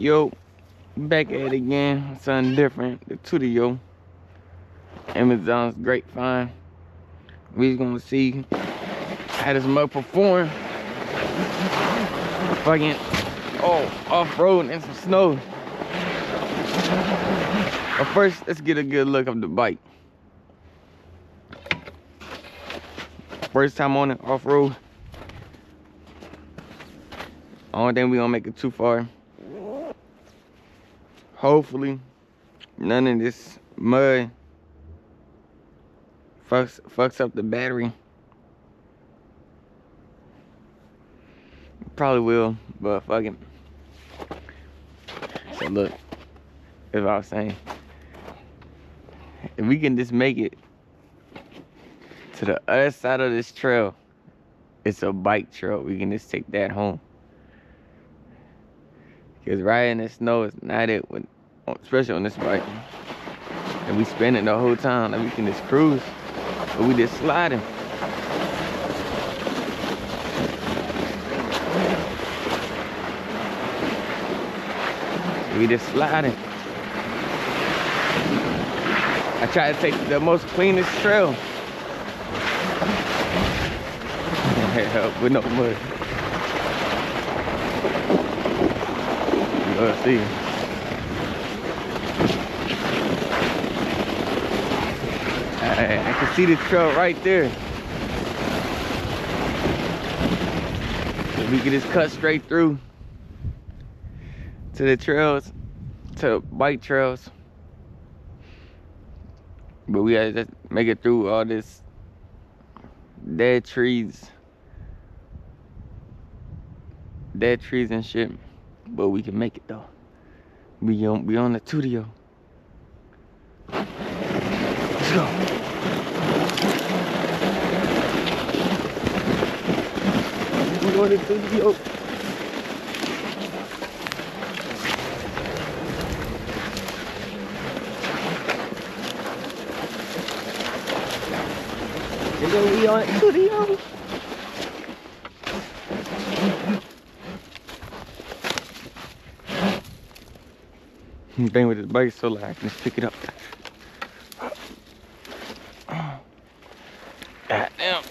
Yo, back at it again. Something different. The TUTTIO. Amazon's great find. We just gonna see how this mug perform. Fucking off-road and some snow. But first, let's get a good look of the bike. First time on it off-road. I don't think we gonna make it too far. Hopefully, none of this mud fucks up the battery. Probably will, but fuck it. So look, as I was saying, if we can just make it to the other side of this trail, it's a bike trail. We can just take that home. Because riding in the snow is not it, especially on this bike. And we spinning the whole time, like we can just cruise, but we just sliding. We just sliding. I try to take the most cleanest trail. With no mud. Let's see. I can see the trail right there. So we can just cut straight through to the trails, to bike trails. But we gotta just make it through all this dead trees and shit. But we can make it though. We on the TUTTIO. Let's go. We on the TUTTIO. We on TUTTIO. Thing with this bike so like I can just pick it up. God damn.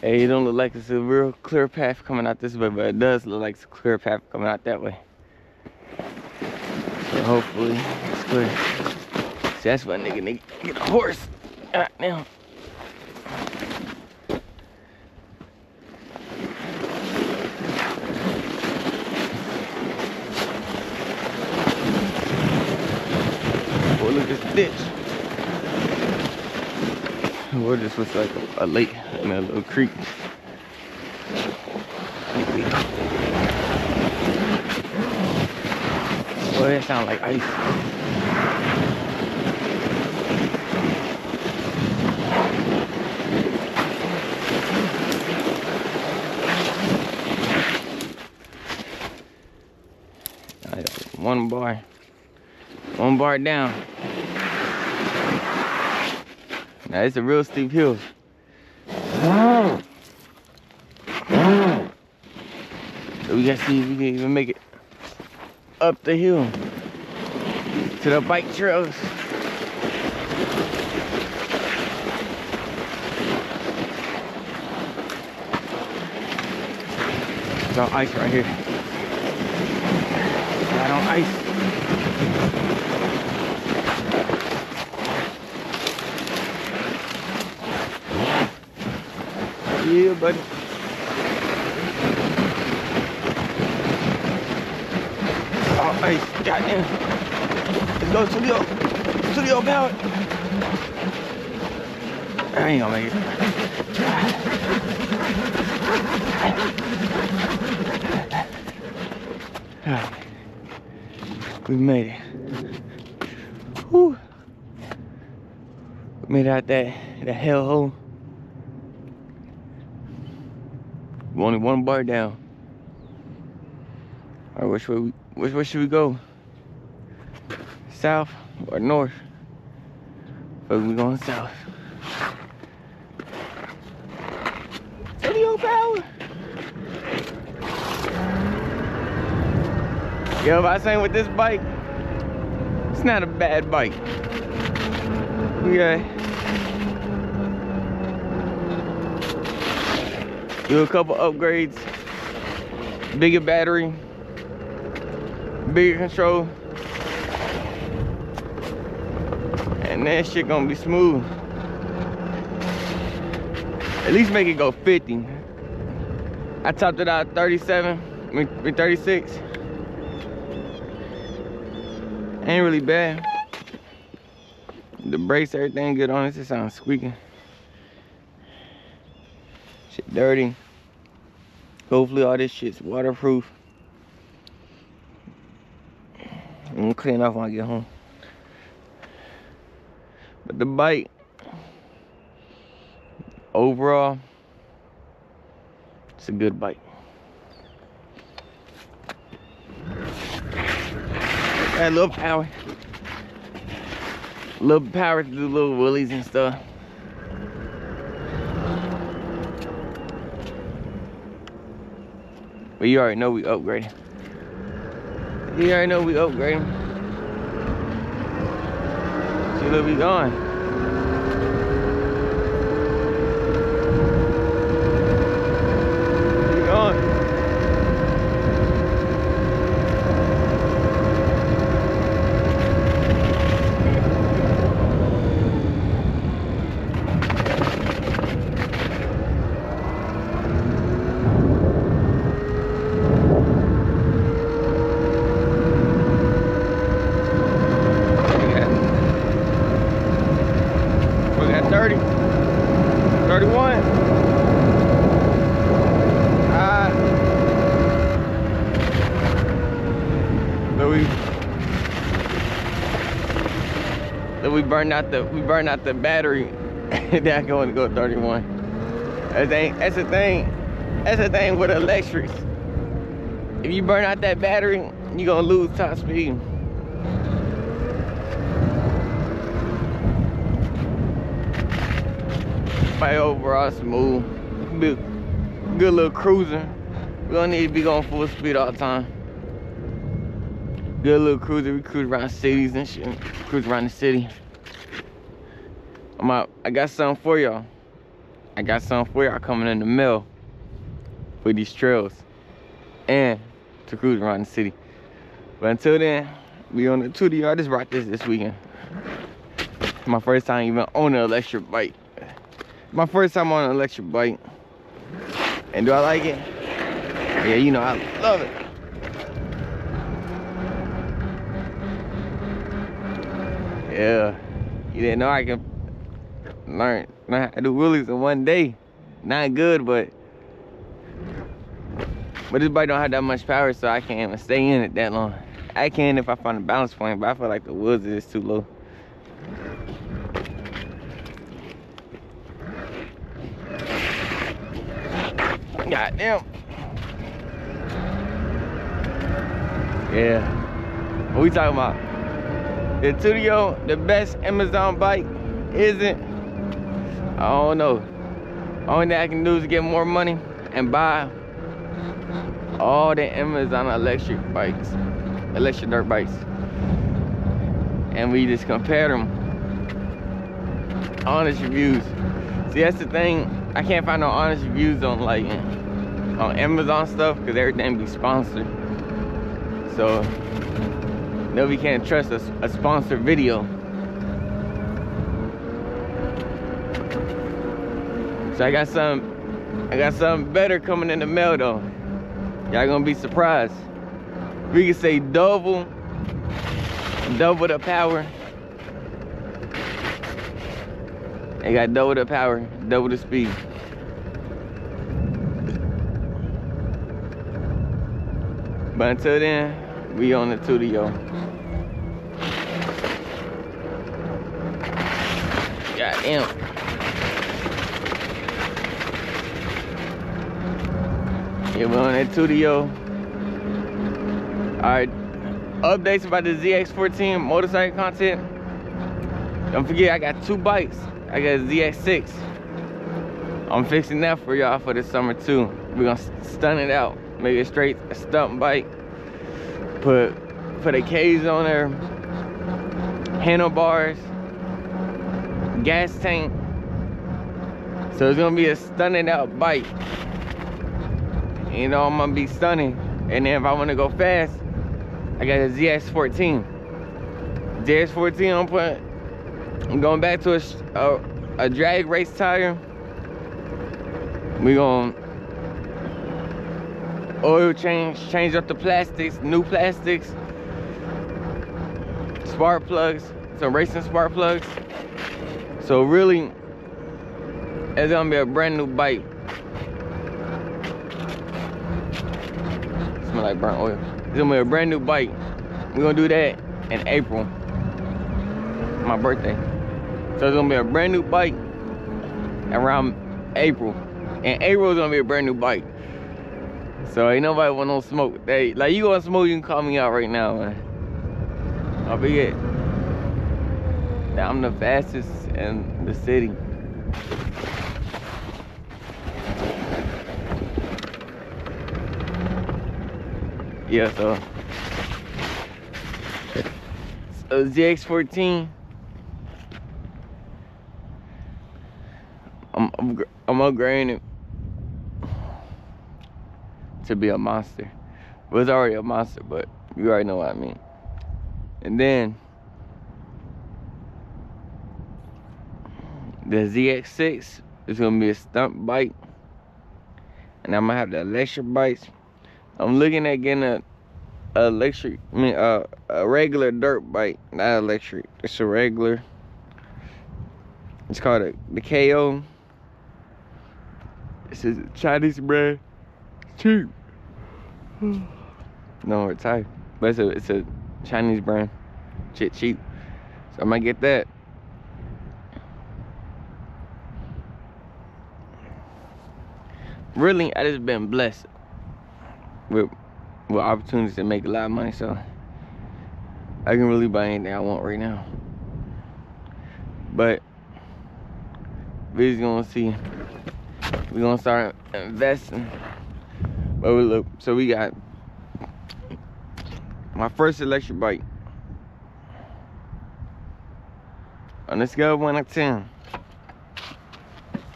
Hey, it don't look like it's a real clear path coming out this way, but it does look like it's a clear path coming out that way. So hopefully it's clear. See, that's why nigga need to get a horse. God damn. Boy, look at this ditch. Or this was like a lake and a little creek. Boy, that sounds like ice. One bar down. Now it's a real steep hill. So we gotta see if we can even make it up the hill to the bike trails. It's all ice right here. Right on ice. Yeah, buddy. Oh, ice. Goddamn. Let's go, TUTTIO power. I ain't gonna make it. We made it. Whew. We made it out that hellhole. only one bar down. All right, which way should we go? South or north? But we going south. TUTTIO power. Yo, if I saying with this bike, it's not a bad bike. Okay. Do a couple upgrades. Bigger battery. Bigger control. And that shit gonna be smooth. At least make it go 50. I topped it out 37, I mean 36. Ain't really bad. The brakes, everything good on it. It sounds squeaking. Shit dirty. Hopefully all this shit's waterproof. I'm gonna clean off when I get home. But the bike, overall, it's a good bike. Got a little power. Little power to do little wheelies and stuff. But you already know we upgrading. You already know we upgrading. See where we going. Where we going? We got 30, 31. We burned out the battery. That going to go 31. That's the thing with electrics. If you burn out that battery, you're gonna lose top speed. Bike overall smooth. Good little cruiser. We don't need to be going full speed all the time. Good little cruiser. We cruise around cities and shit. Cruise around the city. I got something for y'all. I got something for y'all coming in the mail for these trails and to cruise around the city. But until then, we on the TUTTIO. I just rocked this weekend. My first time even on an electric bike. My first time on an electric bike. And do I like it? Yeah, you know I love it. Yeah, you didn't know I can learn how to do wheelies in one day. Not good, but this bike don't have that much power, so I can't even stay in it that long. I can if I find a balance point, but I feel like the wheels is too low. Goddamn. Yeah. What we talking about? The TUTTIO, the best Amazon bike, isn't? I don't know. Only thing I can do is get more money and buy all the Amazon electric dirt bikes. And we just compare them. Honest reviews. See, that's the thing. I can't find no honest reviews on on Amazon stuff because everything be sponsored. So nobody can trust a sponsored video. So I got something better coming in the mail though. Y'all gonna be surprised. We can say double the power. They got double the power, double the speed. But until then, we on the TUTTIO. Goddamn. Yeah, we're on that TUTTIO. Alright, updates about the ZX14 motorcycle content. Don't forget, I got 2 bikes. I got a ZX6. I'm fixing that for y'all for the summer too. We're gonna stun it out. Make it straight a stunt bike. Put the K's on there. Handlebars. Gas tank. So it's gonna be a stunning out bike. You know, I'm gonna be stunning. And then if I wanna go fast, I got a ZX14. ZX14, I'm going back to a drag race tire. We gonna oil change up the plastics, new plastics, spark plugs, some racing spark plugs. So really, it's gonna be a brand new bike. Smell like burnt oil. It's gonna be a brand new bike. We're gonna do that in April, my birthday. So it's gonna be a brand new bike around April. And April is gonna be a brand new bike. So ain't nobody want no smoke. Hey, like, you want smoke, you can call me out right now, man. I'll be it. I'm the fastest in the city. Yeah, so ZX14. I'm upgrading it to be a monster. Well, it's already a monster, but you already know what I mean. And then the ZX6 is gonna be a stunt bike, and I'm gonna have the electric bikes. I'm looking at getting a regular dirt bike, not electric. It's a regular. It's called the KO. This is a Chinese brand. Cheap. No, it's high, but it's a Chinese brand. Shit cheap. So I might get that. Really, I just been blessed with opportunities to make a lot of money, so I can really buy anything I want right now. But we're just gonna see. We're gonna start investing. But look, so we got my first electric bike. On a scale of 1 to 10,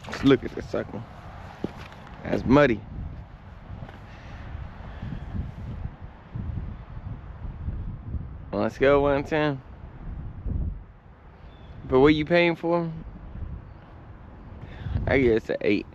let's look at this sucker. That's muddy. On a scale of 1 to 10, but what you paying for? I guess it's an 8.